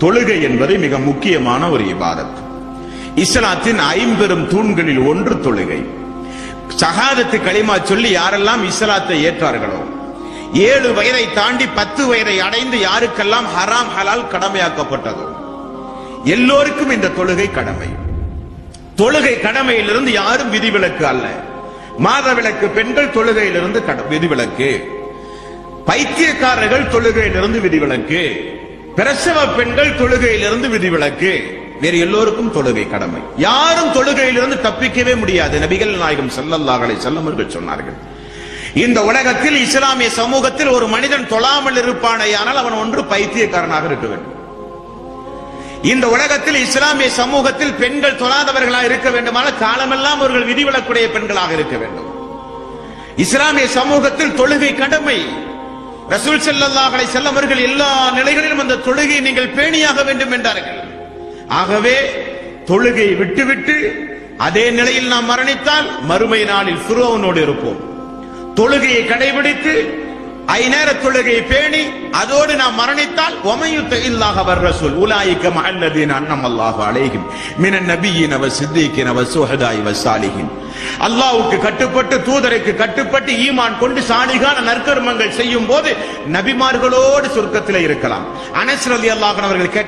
தொழுகை என்பது மிக முக்கியமான ஒரு இபாதத். இஸ்லாத்தின் ஐம்பெரும் தூண்களில் ஒன்று தொழுகை. ஷஹாதத்து கலிமா சொல்லி யாரெல்லாம் இஸ்லாத்தை ஏற்றார்களோ, 7 வயதை தாண்டி 10 வயதை அடைந்து யாருக்கெல்லாம் ஹராம் ஹலால் கடமையாக்கப்பட்டதோ எல்லோருக்கும் இந்த தொழுகை கடமை. தொழுகை கடமையிலிருந்து யாரும் விதிவிலக்கு அல்ல. மாதவிலக்கு பெண்கள் தொழுகையிலிருந்து விதிவிலக்கு, பைத்தியக்காரர்கள் தொழுகையிலிருந்து விதிவிலக்கு, பிரசவ பெண்கள் தொழுகையிலிருந்து விதிவிலக்கு. வேறு எல்லோருக்கும் தொழுகை கடமை. யாரும் தொழுகையிலிருந்து தப்பிக்கவே முடியாது. நபிகள் நாயகம் ஸல்லல்லாஹு அலைஹி வஸல்லம் அவர்கள் சொன்னார்கள், இந்த உலகத்தில் இஸ்லாமிய சமூகத்தில் ஒரு மனிதன் தொழாமல் இருப்பானேயானால் அவன் ஒன்று பைத்தியக்காரனாக இருக்க வேண்டும். இந்த உலகத்தில் இஸ்லாமிய சமூகத்தில் பெண்கள் தொழாதவர்களாக இருக்க வேண்டுமானால் காலமெல்லாம் அவர்கள் விதிவிலக்குடைய பெண்களாக இருக்க வேண்டும். இஸ்லாமிய சமூகத்தில் தொழுகை கடமை. ரசூல் ஸல்லல்லாஹு அலைஹி வஸல்லம் அவர்கள் எல்லா நிலைகளிலும் அந்த தொழுகையை நீங்கள் பேணியாக வேண்டும் என்றார்கள். ஆகவே தொழுகையை விட்டுவிட்டு அதே நிலையில் நாம் மரணித்தால் மறுமை நாளில் ஃபிரௌனோடு இருப்போம். தொழுகையை கடைபிடித்து ஐநேர தொழுகையை பேணி அதோடு நாம் மரணித்தால் வமயுத்தஇல்லாஹ வர் ரசூல் உலாயிக மஅல்லதீன அன்னமல்லாஹு அலைஹிம் மினன் நபிய்யின வஸ்ஸித்தீகின வஸ்ஸுஹதாஇ வஸ்ஸாலிஹீன். அல்லாஹ்வுக்கு கட்டுப்பட்டு தூதருக்கு கட்டுப்பட்டு ஈமான் கொண்டு சாலிகான நற்கர்மங்கள் செய்யும் போது நபிமார்களோடு சொர்க்கத்திலே இருக்கலாம். அனஸ் ரலியல்லாஹு அன்ஹு அவர்கள் கேட்ட